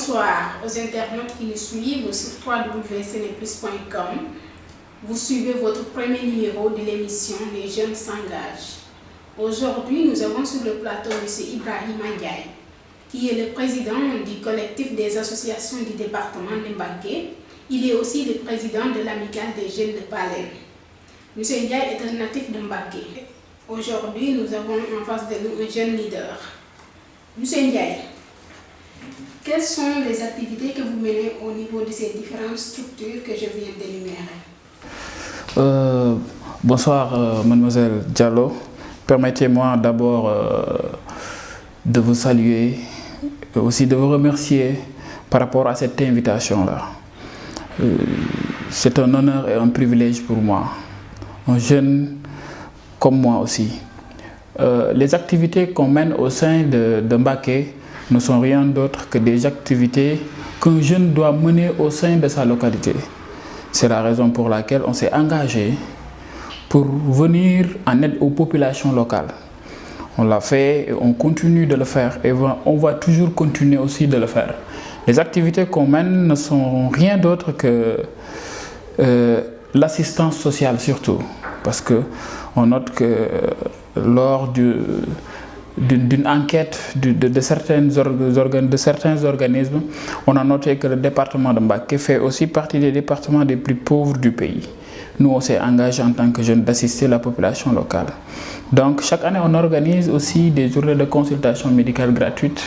Bonsoir aux internautes qui nous suivent sur www.seneplus.com. Vous suivez votre premier numéro de l'émission Les Jeunes s'engagent. Aujourd'hui, nous avons sur le plateau M. Ibrahima Ndiaye, qui est le président du collectif des associations du département de Mbacké. Il est aussi le président de l'amicale des jeunes de Palem. M. Ndiaye est un natif de Mbacké. Aujourd'hui, nous avons en face de nous un jeune leader. M. Ndiaye, quelles sont les activités que vous menez au niveau de ces différentes structures que je viens d'énumérer? Bonsoir, mademoiselle Diallo. Permettez-moi d'abord de vous saluer, aussi de vous remercier par rapport à cette invitation-là. C'est un honneur et un privilège pour moi, un jeune comme moi aussi. Les activités qu'on mène au sein de Mbacké ne sont rien d'autre que des activités qu'un jeune doit mener au sein de sa localité. C'est la raison pour laquelle on s'est engagé pour venir en aide aux populations locales. On l'a fait et on continue de le faire et on va toujours continuer aussi de le faire. Les activités qu'on mène ne sont rien d'autre que l'assistance sociale surtout, parce qu'on note que lors d'une enquête de certains organismes, on a noté que le département de Mbacké fait aussi partie des départements les plus pauvres du pays. Nous, on s'est engagé en tant que jeunes d'assister la population locale. Donc, chaque année, on organise aussi des journées de consultation médicale gratuite.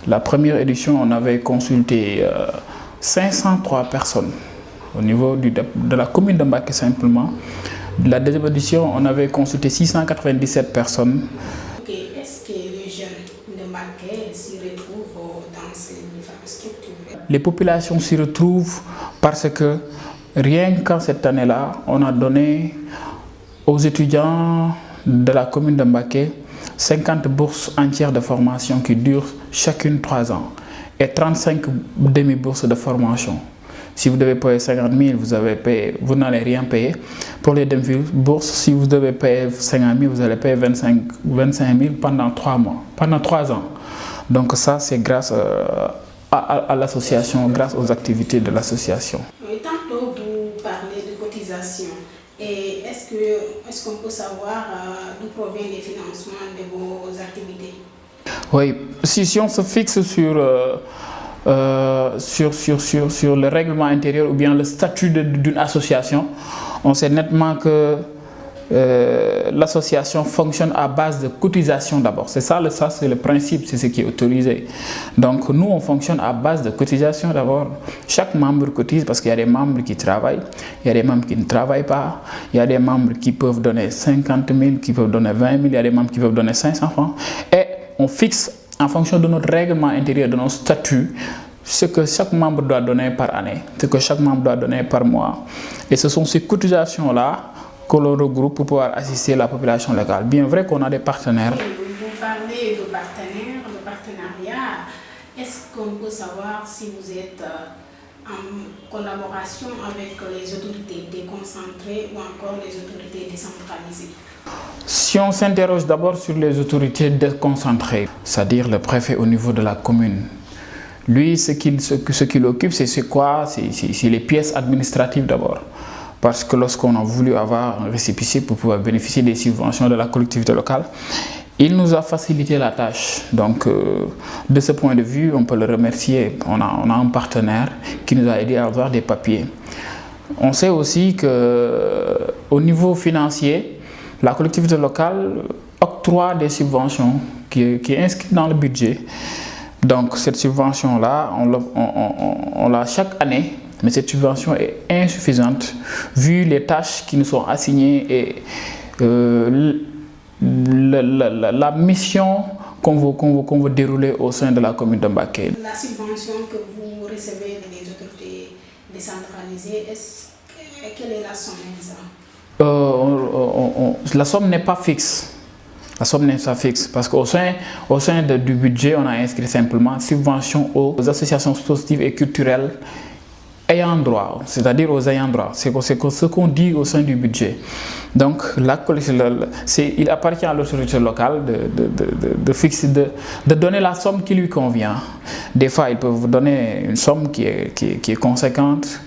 La première édition, on avait consulté 503 personnes au niveau de la commune de Mbacké simplement. La deuxième édition, on avait consulté 697 personnes. Est-ce que les jeunes de Mbacké s'y retrouvent dans ces différentes structures? Les populations s'y retrouvent parce que rien qu'en cette année-là, on a donné aux étudiants de la commune de Mbacké 50 bourses entières de formation qui durent chacune 3 ans et 35 demi-bourses de formation. Si vous devez payer 50 000, vous n'allez rien payer. Pour les demi-bourses, si vous devez payer 50 000, vous allez payer 25 000 pendant 3 mois, pendant 3 ans. Donc ça, c'est grâce à l'association, grâce aux activités de l'association. Tantôt, vous parlez de cotisation. Et est-ce qu'on peut savoir d'où proviennent les financements de vos activités? Oui, si on se fixe sur le règlement intérieur ou bien le statut d'une association, on sait nettement que l'association fonctionne à base de cotisation d'abord. C'est ça, c'est le principe, c'est ce qui est autorisé. Donc nous, on fonctionne à base de cotisation d'abord. Chaque membre cotise parce qu'il y a des membres qui travaillent, il y a des membres qui ne travaillent pas, il y a des membres qui peuvent donner 50 000, qui peuvent donner 20 000, il y a des membres qui peuvent donner 500 francs. Et on fixe en fonction de notre règlement intérieur, de nos statuts, ce que chaque membre doit donner par année, ce que chaque membre doit donner par mois. Et ce sont ces cotisations-là que l'on regroupe pour pouvoir assister la population locale. Bien vrai qu'on a des partenaires. Vous parlez de partenaires, de partenariat. Est-ce qu'on peut savoir si vous êtes en collaboration avec les autorités déconcentrées ou encore les autorités décentralisées? Si on s'interroge d'abord sur les autorités déconcentrées, c'est-à-dire le préfet au niveau de la commune, lui, ce qu'il occupe, c'est quoi? C'est les pièces administratives d'abord. Parce que lorsqu'on a voulu avoir un récépissé pour pouvoir bénéficier des subventions de la collectivité locale, il nous a facilité la tâche. Donc, de ce point de vue, on peut le remercier. On a un partenaire qui nous a aidé à avoir des papiers. On sait aussi qu'au niveau financier, la collectivité locale octroie des subventions qui est inscrite dans le budget. Donc, cette subvention-là, on l'a chaque année. Mais cette subvention est insuffisante vu les tâches qui nous sont assignées et la mission qu'on veut dérouler au sein de la commune de Mbacké. La subvention que vous recevez des autorités décentralisées, quelle est la somme exacte? La somme n'est pas fixe. La somme n'est pas fixe parce qu'au sein du budget, on a inscrit simplement subvention aux associations sportives et culturelles ayants droit, c'est-à-dire aux ayants droit. C'est ce qu'on dit au sein du budget. Donc, il appartient à l'autorité locale de donner la somme qui lui convient. Des fois, ils peuvent vous donner une somme qui est conséquente.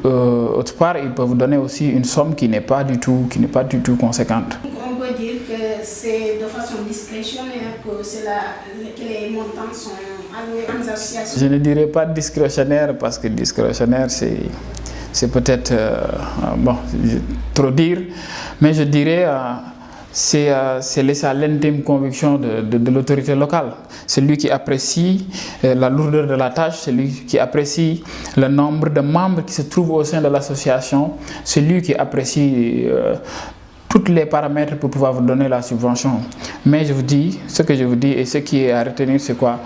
Autre part, ils peuvent vous donner aussi une somme qui n'est pas du tout conséquente. On peut dire que c'est de façon discrétionnaire que les montants sont alloués aux associations. Je ne dirais pas discrétionnaire parce que discrétionnaire, c'est peut-être trop dire, mais je dirais c'est laissé à l'intime conviction de l'autorité locale. C'est lui qui apprécie la lourdeur de la tâche, c'est lui qui apprécie le nombre de membres qui se trouvent au sein de l'association, c'est lui qui apprécie tous les paramètres pour pouvoir vous donner la subvention. Mais je vous dis, ce que je vous dis et ce qui est à retenir, c'est quoi?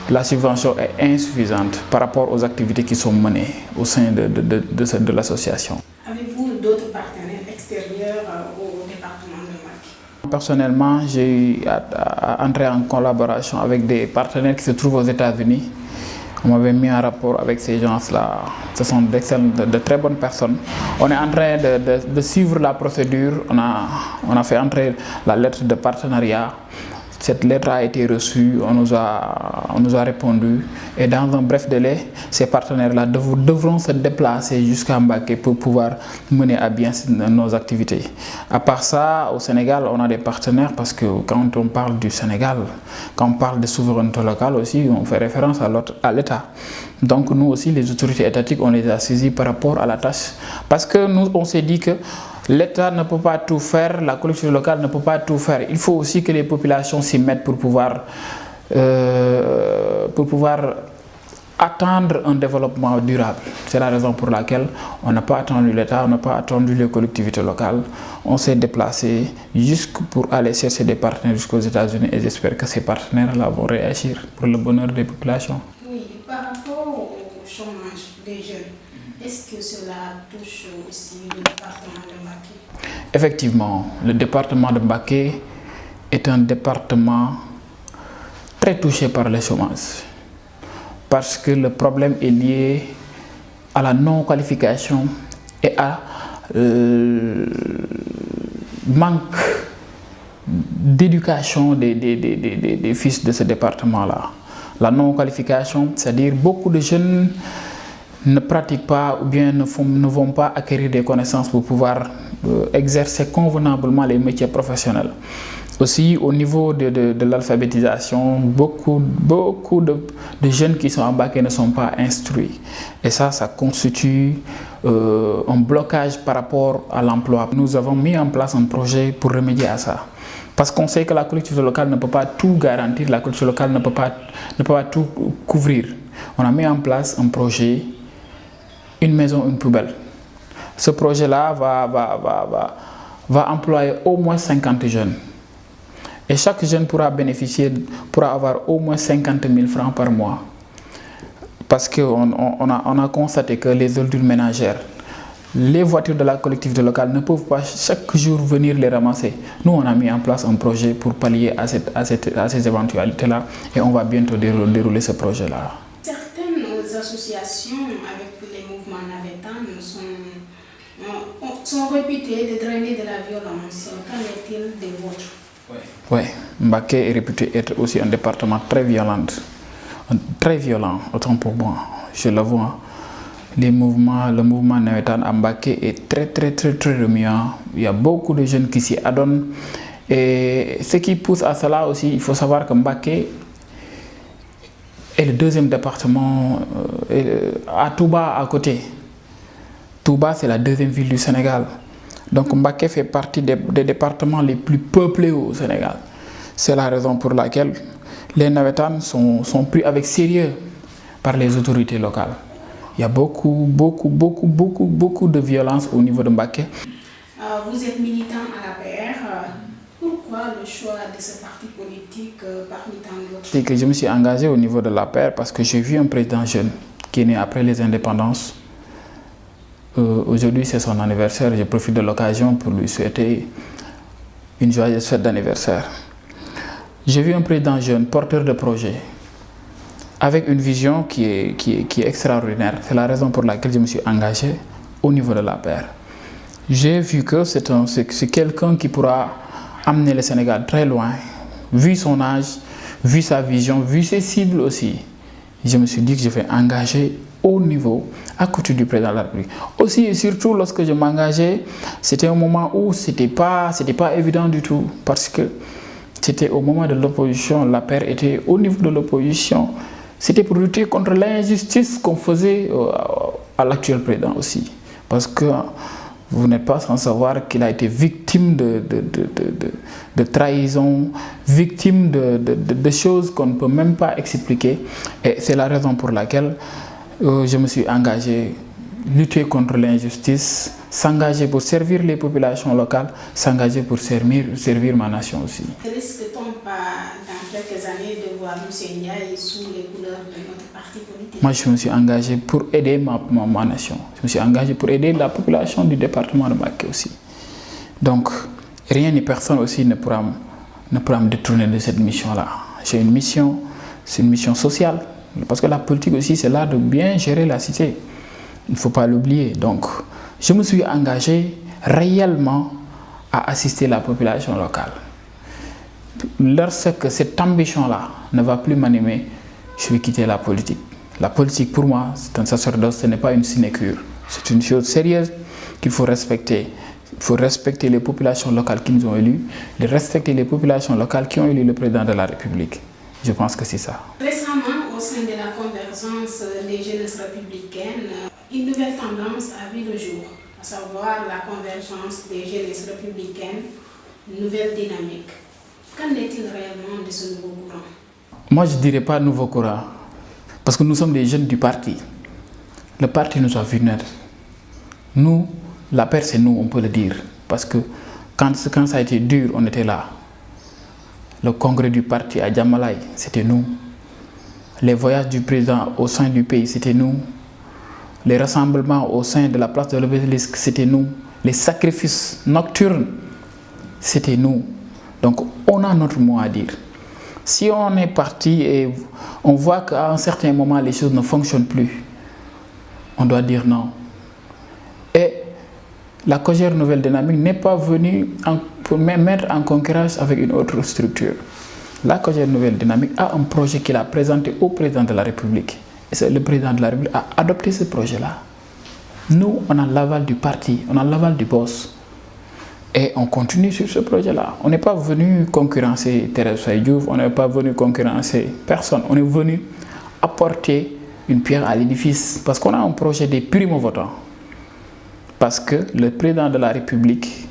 La subvention est insuffisante par rapport aux activités qui sont menées au sein de l'association. Avez-vous d'autres partenaires extérieurs au département de Mbacké? Personnellement, j'ai eu à entrer en collaboration avec des partenaires qui se trouvent aux États-Unis. On m'avait mis en rapport avec ces gens-là. Ce sont de très bonnes personnes. On est en train de suivre la procédure. On a fait entrer la lettre de partenariat. Cette lettre a été reçue, on nous a répondu et dans un bref délai, ces partenaires-là devront se déplacer jusqu'à Mbacké pour pouvoir mener à bien nos activités. À part ça, au Sénégal, on a des partenaires parce que quand on parle du Sénégal, quand on parle de souveraineté locale aussi, on fait référence à l'État. Donc nous aussi, les autorités étatiques, on les a saisies par rapport à la tâche. Parce que nous, on s'est dit que l'État ne peut pas tout faire, la collectivité locale ne peut pas tout faire. Il faut aussi que les populations s'y mettent pour pouvoir attendre un développement durable. C'est la raison pour laquelle on n'a pas attendu l'État, on n'a pas attendu les collectivités locales. On s'est déplacé pour aller chercher des partenaires jusqu'aux États-Unis et j'espère que ces partenaires-là vont réagir pour le bonheur des populations. Oui, par rapport au chômage des jeunes, est-ce que cela touche aussi le département de Mbacké? Effectivement, le département de Mbacké est un département très touché par le chômage. Parce que le problème est lié à la non-qualification et à manque d'éducation des fils de ce département-là. La non-qualification, c'est-à-dire beaucoup de jeunes ne pratiquent pas ou bien ne vont pas acquérir des connaissances pour pouvoir exercer convenablement les métiers professionnels. Aussi, au niveau de l'alphabétisation, beaucoup de jeunes qui sont à Mbacké ne sont pas instruits. Et ça constitue un blocage par rapport à l'emploi. Nous avons mis en place un projet pour remédier à ça. Parce qu'on sait que la collectivité locale ne peut pas tout garantir, la collectivité locale ne peut pas tout couvrir. On a mis en place un projet, une maison, une poubelle. Ce projet-là va employer au moins 50 jeunes. Et chaque jeune pourra avoir au moins 50 000 francs par mois. Parce qu'on a constaté que les ordures ménagères, les voitures de la collectivité locale ne peuvent pas chaque jour venir les ramasser. Nous, on a mis en place un projet pour pallier à ces éventualités-là et on va bientôt dérouler ce projet-là. Certaines associations avec les mouvements navétanes sont réputées de drainer de la violence. Qu'en est-il des vôtres? Oui, Mbacké est réputé être aussi un département très violent, autant pour moi, je le vois. Le mouvement navétane à Mbacké est très remuant. Il y a beaucoup de jeunes qui s'y adonnent. Et ce qui pousse à cela aussi, il faut savoir que Mbacké est le deuxième département, à Touba à côté. Touba, c'est la deuxième ville du Sénégal. Donc Mbacké fait partie des départements les plus peuplés au Sénégal. C'est la raison pour laquelle les navétanes sont pris avec sérieux par les autorités locales. Il y a beaucoup de violence au niveau de Mbacké. Vous êtes militant à l'APR. Pourquoi le choix de ce parti politique parmi tant d'autres? C'est que je me suis engagé au niveau de l'APR parce que j'ai vu un président jeune qui est né après les indépendances. Aujourd'hui, c'est son anniversaire. Je profite de l'occasion pour lui souhaiter une joyeuse fête d'anniversaire. J'ai vu un président jeune, porteur de projet, avec une vision qui est extraordinaire. C'est la raison pour laquelle je me suis engagé au niveau de l'APR. J'ai vu que c'est quelqu'un qui pourra amener le Sénégal très loin, vu son âge, vu sa vision, vu ses cibles aussi. Je me suis dit que je vais engager au niveau, à côté du président de la République. Aussi et surtout, lorsque je m'engageais, c'était un moment où c'était pas évident du tout, parce que c'était au moment de l'opposition, l'APR était au niveau de l'opposition. C'était pour lutter contre l'injustice qu'on faisait à l'actuel président aussi. Parce que vous n'êtes pas sans savoir qu'il a été victime de trahison, victime de choses qu'on ne peut même pas expliquer. Et c'est la raison pour laquelle je me suis engagé, lutter contre l'injustice, s'engager pour servir les populations locales, s'engager pour servir ma nation aussi. Risque-t-on pas dans quelques années de voir M. Ndiaye sous les couleurs de notre parti politique? Moi, je me suis engagé pour aider ma nation. Je me suis engagé pour aider la population du département de Mbacké aussi. Donc, rien ni personne aussi ne pourra me détourner de cette mission-là. J'ai une mission, c'est une mission sociale. Parce que la politique aussi, c'est là de bien gérer la cité. Il ne faut pas l'oublier. Donc, je me suis engagé réellement à assister la population locale. Lorsque cette ambition-là ne va plus m'animer, je vais quitter la politique. La politique, pour moi, c'est un sacerdoce, ce n'est pas une sinécure. C'est une chose sérieuse qu'il faut respecter. Il faut respecter les populations locales qui nous ont élus, de respecter les populations locales qui ont élu le président de la République. Je pense que c'est ça. Récemment, au sein de la convergence des jeunesses républicaines, une nouvelle tendance a vu le jour, à savoir la convergence des jeunesses républicaines, une nouvelle dynamique. Qu'en est-il réellement de ce nouveau courant? Moi, je ne dirais pas nouveau courant, parce que nous sommes des jeunes du parti. Le parti nous a vu naître. Nous, la paix, c'est nous, on peut le dire, parce que quand ça a été dur, on était là. Le congrès du parti à Djamalai, c'était nous. Les voyages du président au sein du pays, c'était nous. Les rassemblements au sein de la place de l'Obélisque, c'était nous. Les sacrifices nocturnes, c'était nous. Donc, on a notre mot à dire. Si on est parti et on voit qu'à un certain moment, les choses ne fonctionnent plus, on doit dire non. Et la Cogère Nouvelle Dynamique n'est pas venue pour mettre en concurrence avec une autre structure. La Cogère Nouvelle Dynamique a un projet qu'il a présenté au président de la République. Et le président de la République a adopté ce projet-là. Nous, on a l'aval du parti, on a l'aval du boss. Et on continue sur ce projet-là. On n'est pas venu concurrencer Thérèse Faye Diouf, on n'est pas venu concurrencer personne. On est venu apporter une pierre à l'édifice parce qu'on a un projet des primo-votants. Parce que le président de la République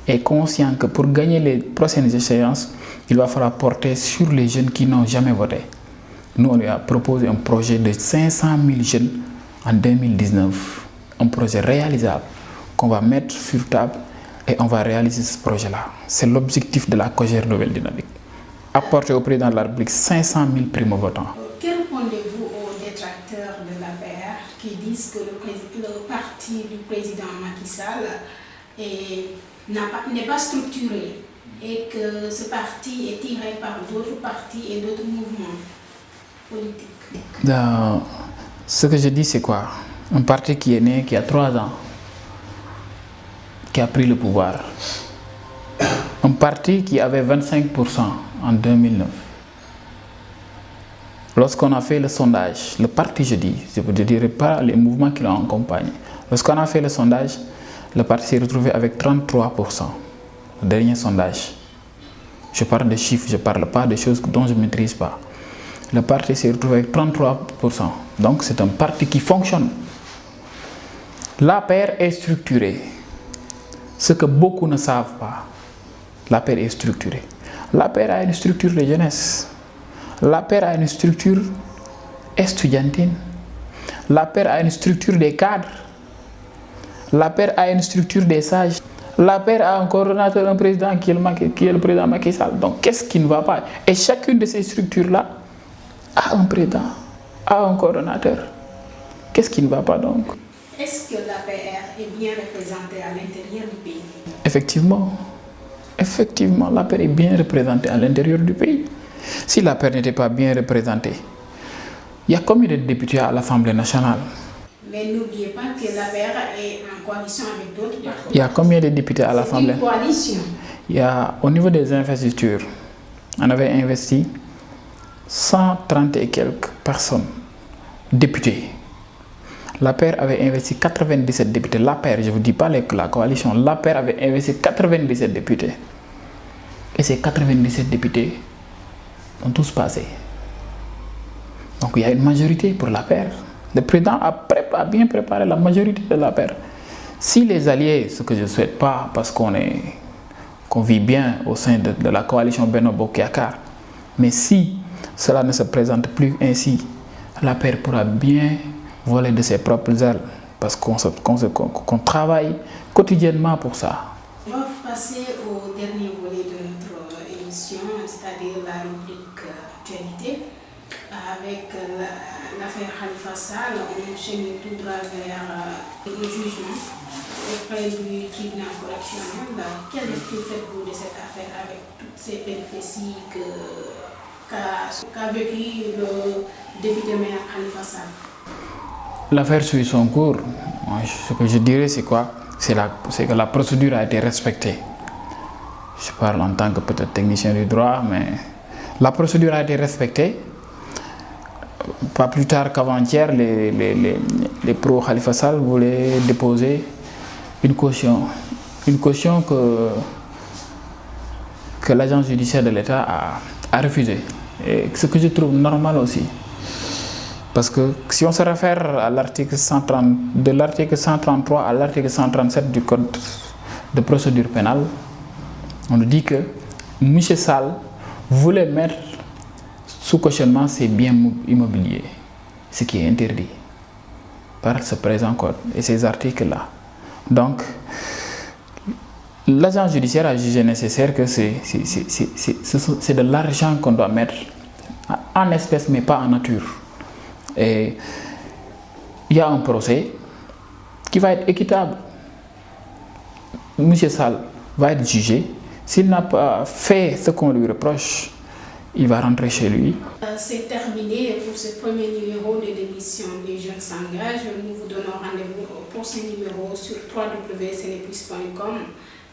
est conscient que pour gagner les prochaines échéances, il va falloir porter sur les jeunes qui n'ont jamais voté. Nous, on lui a proposé un projet de 500 000 jeunes en 2019. Un projet réalisable qu'on va mettre sur table et on va réaliser ce projet-là. C'est l'objectif de la Cogère Nouvelle Dynamique. Apporter au président de la République 500 000 primo-votants. Que répondez-vous aux détracteurs de l'APR qui disent que le parti du président Macky Sall n'est pas structuré et que ce parti est tiré par d'autres partis et d'autres mouvements politiques? Ce que je dis, c'est quoi? Un parti qui est né, qui a 3 ans, qui a pris le pouvoir. Un parti qui avait 25% en 2009. Lorsqu'on a fait le sondage, le parti, je ne dirais pas les mouvements qui l'ont accompagné. Lorsqu'on a fait le sondage, le parti s'est retrouvé avec 33%. Le dernier sondage. Je parle de chiffres, je ne parle pas de choses dont je ne maîtrise pas. Le parti s'est retrouvé avec 33%. Donc c'est un parti qui fonctionne. L'APR est structuré. Ce que beaucoup ne savent pas, l'APR est structuré. L'APR a une structure de jeunesse. L'APR a une structure estudiantine. L'APR a une structure des cadres. L'APR a une structure des sages. L'APR a un coordonnateur, un président qui est le président Macky Sall. Donc qu'est-ce qui ne va pas? Et chacune de ces structures-là a un président, a un coordonnateur. Qu'est-ce qui ne va pas donc? Est-ce que l'APR est bien représentée à l'intérieur du pays? Effectivement. Effectivement, l'APR est bien représentée à l'intérieur du pays. Si l'APR n'était pas bien représentée, Il y a combien de députés à l'Assemblée nationale? Mais n'oubliez pas que l'APR est en coalition avec d'autres partis. Il y a combien de députés à l'Assemblée? C'est une coalition. Il y a, au niveau des investitures, on avait investi 130 et quelques personnes, députés. L'APR avait investi 97 députés. L'APR, je ne vous dis pas la coalition, l'APR avait investi 97 députés. Et ces 97 députés ont tous passé. Donc il y a une majorité pour l'APR. Le président a bien préparé la majorité de l'APR. Si les alliés, ce que je ne souhaite pas, parce qu'on vit bien au sein de la coalition Benno Bokk Yakaar, mais si cela ne se présente plus ainsi, l'APR pourra bien voler de ses propres ailes, parce qu'on travaille quotidiennement pour ça. On va passer au dernier volet de notre émission, c'est-à-dire la rubrique actualité. Avec l'affaire Khalifa Sall, on enchaîne tout droit vers le jugement auprès du tribunal correctionnel. Quel est le fait de cette affaire avec toutes ces péripéties qu'a vécu le député maire Khalifa Sall? L'affaire suit son cours. Ce que je dirais, c'est quoi? C'est que la procédure a été respectée. Je parle en tant que peut-être technicien du droit, mais la procédure a été respectée. Pas plus tard qu'avant-hier, les pro-Khalifa Sall voulaient déposer une caution que l'agence judiciaire de l'État a refusée. Et ce que je trouve normal aussi. Parce que si on se réfère à l'article 130, de l'article 133 à l'article 137 du Code de procédure pénale, on nous dit que M. Sall voulait mettre sous cautionnement ses biens immobiliers, ce qui est interdit par ce présent code et ces articles-là. Donc, l'agence judiciaire a jugé nécessaire que c'est de l'argent qu'on doit mettre en espèces, mais pas en nature. Et il y a un procès qui va être équitable. M. Sall va être jugé. S'il n'a pas fait ce qu'on lui reproche, il va rentrer chez lui. C'est terminé pour ce premier numéro de l'émission Les Jeunes s'engagent. Nous vous donnons rendez-vous au prochain numéro sur www.seneplus.com.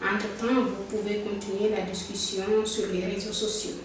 Entre-temps, vous pouvez continuer la discussion sur les réseaux sociaux.